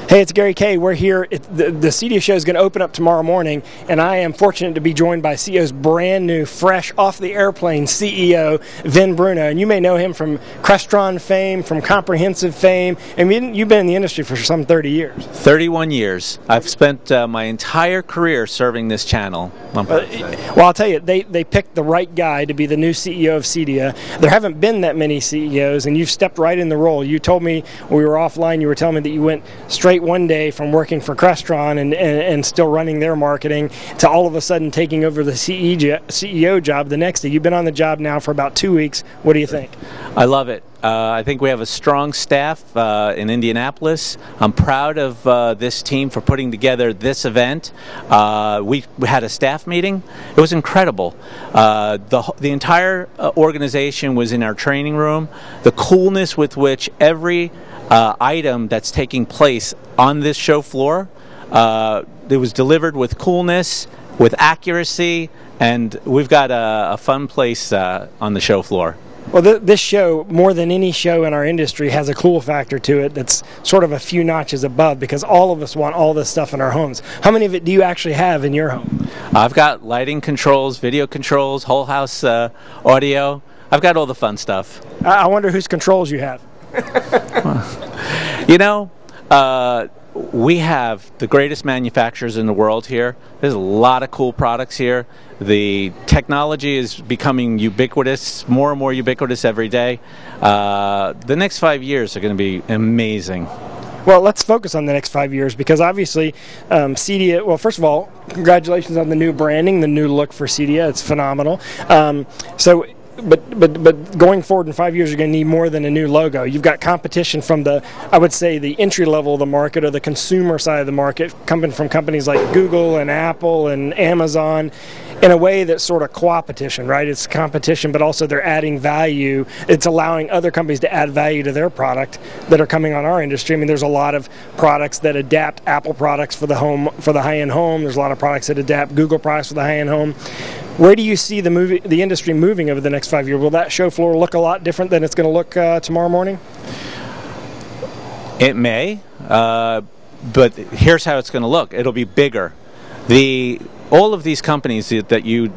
Hey, it's Gary Kayye. We're here. The CEDIA show is going to open up tomorrow morning, and I am fortunate to be joined by CEO's brand new, fresh off the airplane CEO, Vin Bruno. And you may know him from Crestron fame, from Comprehensive fame. And you've been in the industry for some 30 years. 31 years. I've spent my entire career serving this channel. Well, I'll tell you, they picked the right guy to be the new CEO of CEDIA. There haven't been that many CEOs, and you've stepped right in the role. You told me when we were offline, you were telling me that you went straight one day from working for Crestron and still running their marketing to all of a sudden taking over the CEO job the next day. You've been on the job now for about 2 weeks. What do you think? I love it. I think we have a strong staff in Indianapolis. I'm proud of this team for putting together this event. We had a staff meeting. It was incredible. The entire organization was in our training room. The coolness with which every item that's taking place on this show floor, it was delivered with coolness, with accuracy, and we've got a fun place on the show floor. Well, this show, more than any show in our industry, has a cool factor to it that's sort of a few notches above, because all of us want all this stuff in our homes. How many of it do you actually have in your home? I've got lighting controls, video controls, whole house audio. I've got all the fun stuff. I wonder whose controls you have. You know, we have the greatest manufacturers in the world here. There's a lot of cool products here. The technology is becoming ubiquitous, more and more ubiquitous every day. The next 5 years are going to be amazing. Well, let's focus on the next 5 years, because obviously CEDIA, well, first of all, congratulations on the new branding, the new look for CEDIA. It's phenomenal. But going forward in 5 years, you're going to need more than a new logo. You've got competition from I would say, the entry level of the market, or the consumer side of the market, coming from companies like Google and Apple and Amazon, in a way that's sort of co-opetition, right? It's competition, but also they're adding value. It's allowing other companies to add value to their product that are coming on our industry. I mean, there's a lot of products that adapt Apple products for the home, for the high-end home. There's a lot of products that adapt Google products for the high-end home. Where do you see the industry moving over the next 5 years? Will that show floor look a lot different than it's going to look tomorrow morning? It may, but here's how it's going to look. It'll be bigger. All of these companies that you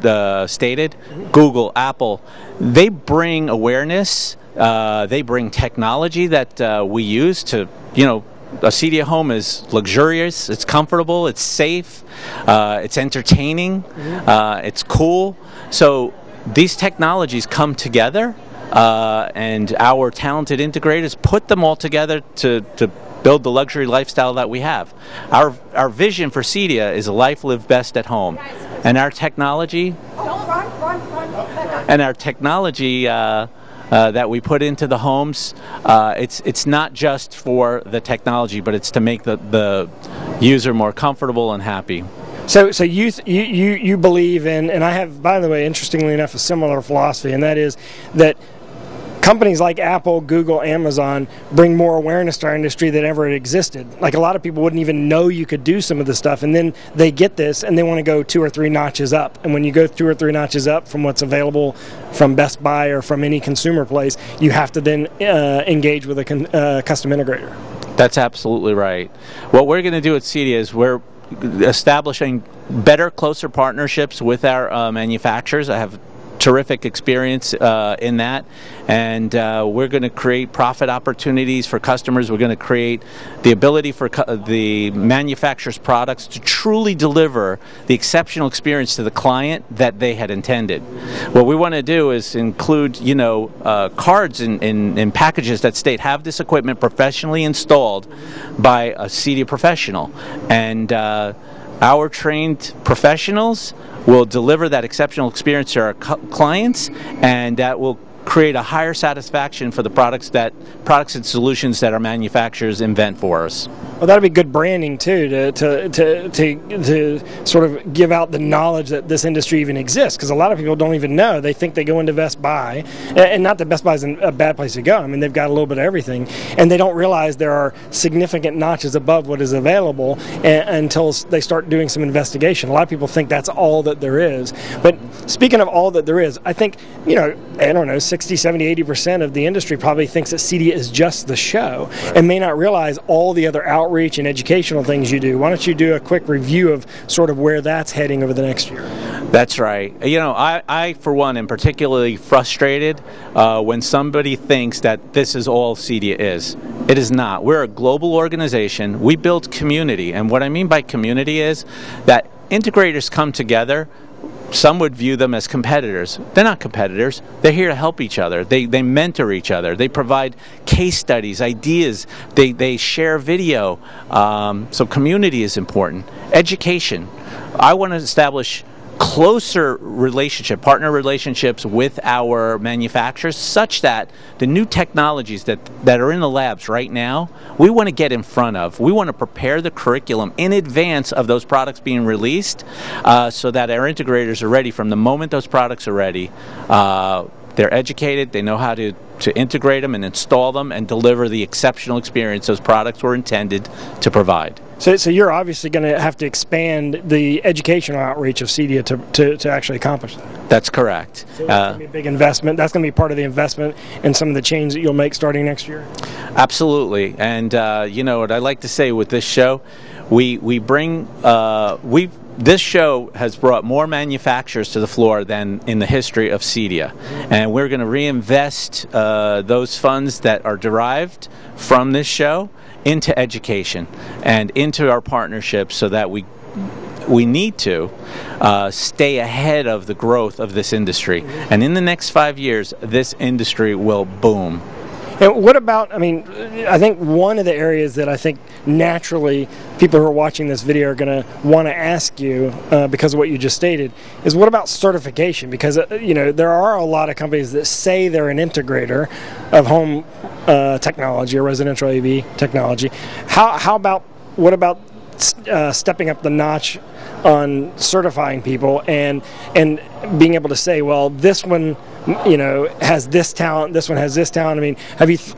stated, Google, Apple, they bring awareness. They bring technology that we use to, a CEDIA home is luxurious, it's comfortable, it's safe, it's entertaining, it's cool. So these technologies come together, and our talented integrators put them all together to build the luxury lifestyle that we have. Our vision for CEDIA is a life lived best at home, and our technology, that we put into the homes, it's not just for the technology, but it's to make the user more comfortable and happy. So you believe in, and I have, by the way, interestingly enough, a similar philosophy, and that is that companies like Apple, Google, Amazon bring more awareness to our industry than ever it existed. Like, a lot of people wouldn't even know you could do some of this stuff, and then they get this and they want to go 2 or 3 notches up. And when you go 2 or 3 notches up from what's available from Best Buy or from any consumer place, you have to then engage with a custom integrator. That's absolutely right. What we're going to do at CEDIA is we're establishing better, closer partnerships with our manufacturers. I have terrific experience in that, and we're going to create profit opportunities for customers. We're going to create the ability for the manufacturer's products to truly deliver the exceptional experience to the client that they had intended. What we want to do is include, cards in packages that state, have this equipment professionally installed by a CEDIA professional, and our trained professionals will deliver that exceptional experience to our clients, and that will create a higher satisfaction for the products and solutions that our manufacturers invent for us. Well, that'd be good branding too, to sort of give out the knowledge that this industry even exists, because a lot of people don't even know. They think they go into Best Buy, and not that Best Buy is a bad place to go. I mean, they've got a little bit of everything, and they don't realize there are significant notches above what is available until they start doing some investigation. A lot of people think that's all that there is. But speaking of all that there is, I think, you know, I don't know, 60, 70, 80% of the industry probably thinks that CEDIA is just the show and may not realize all the other outreach and educational things you do. Why don't you do a quick review of sort of where that's heading over the next year? That's right. You know, I for one, am particularly frustrated when somebody thinks that this is all CEDIA is. It is not. We're a global organization. We build community. And what I mean by community is that integrators come together. Some would view them as competitors. They're not competitors. They're here to help each other. They mentor each other. They provide case studies, ideas. They share video. So community is important. Education. I want to establish closer partner relationships with our manufacturers, such that the new technologies that are in the labs right now, we want to get in front of. We want to prepare the curriculum in advance of those products being released, so that our integrators are ready from the moment those products are ready. They're educated, they know how to integrate them and install them and deliver the exceptional experience those products were intended to provide. So you're obviously going to have to expand the educational outreach of CEDIA to actually accomplish that. That's correct. So that's going to be a big investment. That's going to be part of the investment in some of the changes that you'll make starting next year. Absolutely. And you know what I like to say with this show, this show has brought more manufacturers to the floor than in the history of CEDIA. And we're going to reinvest those funds that are derived from this show into education and into our partnerships, so that we need to stay ahead of the growth of this industry. And in the next 5 years, this industry will boom. And what about, I mean, I think one of the areas that I think naturally people who are watching this video are going to want to ask you, because of what you just stated, is what about certification? Because, you know, there are a lot of companies that say they're an integrator of home technology or residential AV technology. What about stepping up the notch on certifying people and being able to say, well, this one, you know, has this talent, this one has this talent? I mean,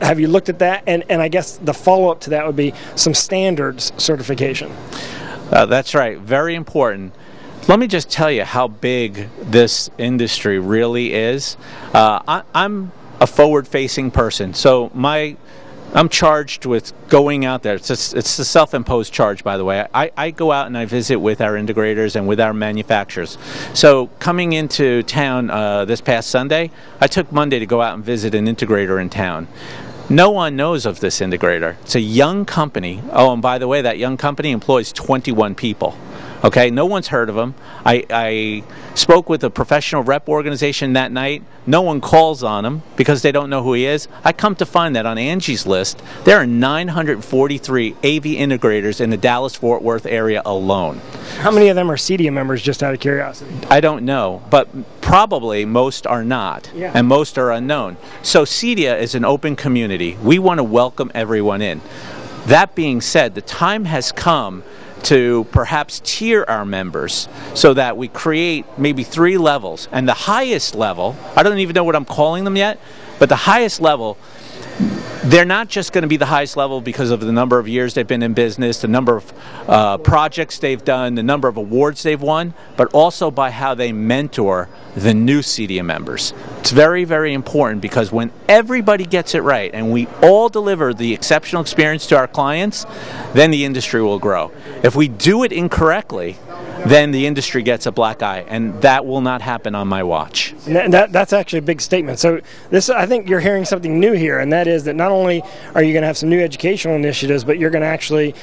have you looked at that? And I guess the follow-up to that would be some standards certification. That's right. Very important. Let me just tell you how big this industry really is. I'm a forward-facing person, so I'm charged with going out there. It's a self-imposed charge, by the way. I go out and I visit with our integrators and with our manufacturers. So coming into town this past Sunday, I took Monday to go out and visit an integrator in town. No one knows of this integrator. It's a young company. Oh, and by the way, that young company employs 21 people. Okay, no one's heard of him. I spoke with a professional rep organization that night. No one calls on him because they don't know who he is. I come to find that on Angie's list, there are 943 AV integrators in the Dallas-Fort Worth area alone. How many of them are CEDIA members, just out of curiosity? I don't know, but probably most are not, and most are unknown. So CEDIA is an open community. We want to welcome everyone in. That being said, the time has come to perhaps tier our members so that we create maybe 3 levels. And the highest level, I don't even know what I'm calling them yet, but the highest level, they're not just going to be the highest level because of the number of years they've been in business, the number of projects they've done, the number of awards they've won, but also by how they mentor the new CEDIA members. It's very, very important, because when everybody gets it right and we all deliver the exceptional experience to our clients, then the industry will grow. If we do it incorrectly, then the industry gets a black eye, and that will not happen on my watch. And that's actually a big statement. So this, I think you're hearing something new here, and that is that not only are you going to have some new educational initiatives, but you're going to actually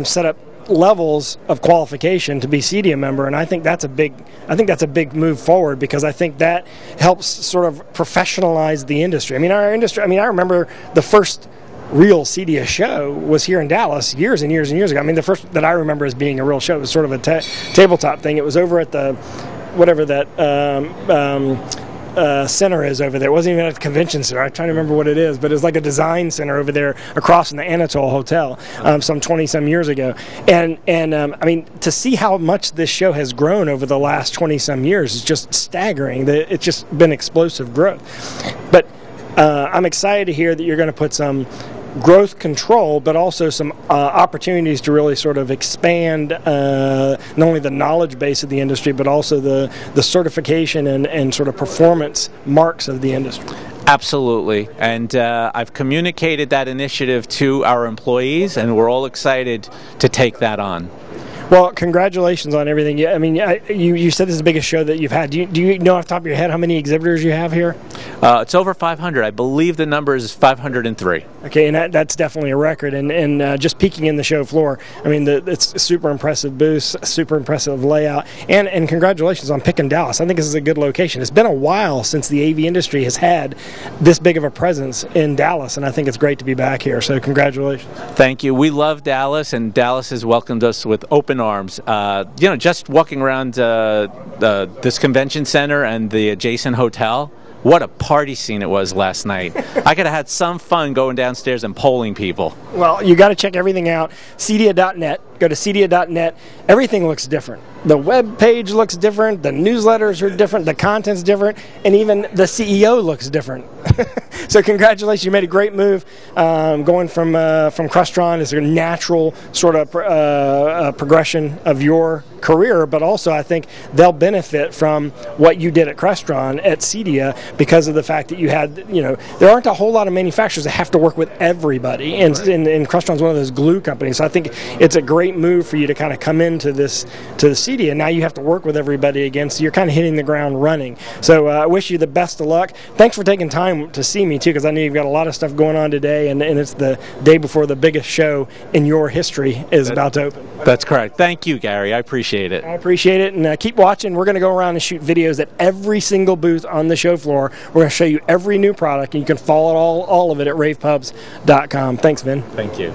set up levels of qualification to be CEDIA member, and I think that's a big move forward, because I think that helps sort of professionalize the industry. I mean, our industry. I mean, I remember the first real CEDIA show was here in Dallas years and years and years ago. I mean, the first that I remember as being a real show was sort of a tabletop thing. It was over at the whatever that center is over there. It wasn't even at the convention center. I'm trying to remember what it is, but it's like a design center over there across from the Anatole Hotel, some 20-some years ago. And I mean, to see how much this show has grown over the last 20-some years is just staggering. It's just been explosive growth. But I'm excited to hear that you're going to put some growth control, but also some opportunities to really sort of expand not only the knowledge base of the industry, but also the certification and sort of performance marks of the industry. Absolutely, and I've communicated that initiative to our employees, and we're all excited to take that on. Well, congratulations on everything. I mean, you said this is the biggest show that you've had. Do you know off the top of your head how many exhibitors you have here? It's over 500. I believe the number is 503. Okay, and that's definitely a record. And just peeking in the show floor, I mean, it's a super impressive booth, super impressive layout, and congratulations on picking Dallas. I think this is a good location. It's been a while since the AV industry has had this big of a presence in Dallas, and I think it's great to be back here. So congratulations. Thank you. We love Dallas, and Dallas has welcomed us with open arms. Just walking around this convention center and the adjacent hotel, what a party scene it was last night. I could have had some fun going downstairs and polling people. Well, you got to check everything out. CEDIA.net. Go to CEDIA.net. Everything looks different. The web page looks different. The newsletters are different. The content's different. And even the CEO looks different. So congratulations. You made a great move. Going from Crestron is a natural sort of progression of your career, but also I think they'll benefit from what you did at Crestron at CEDIA because of the fact that you had, there aren't a whole lot of manufacturers that have to work with everybody. And Crestron's one of those glue companies. So I think it's a great move for you to kind of come into the CEDIA. Now you have to work with everybody again, so you're kind of hitting the ground running. So I wish you the best of luck. Thanks for taking time to see me too, because I know you've got a lot of stuff going on today, and it's the day before the biggest show in your history is about to open. That's correct. Thank you, Gary. I appreciate it. I appreciate it, and keep watching. We're going to go around and shoot videos at every single booth on the show floor. We're going to show you every new product, and you can follow all of it at ravepubs.com. Thanks, Vin. Thank you.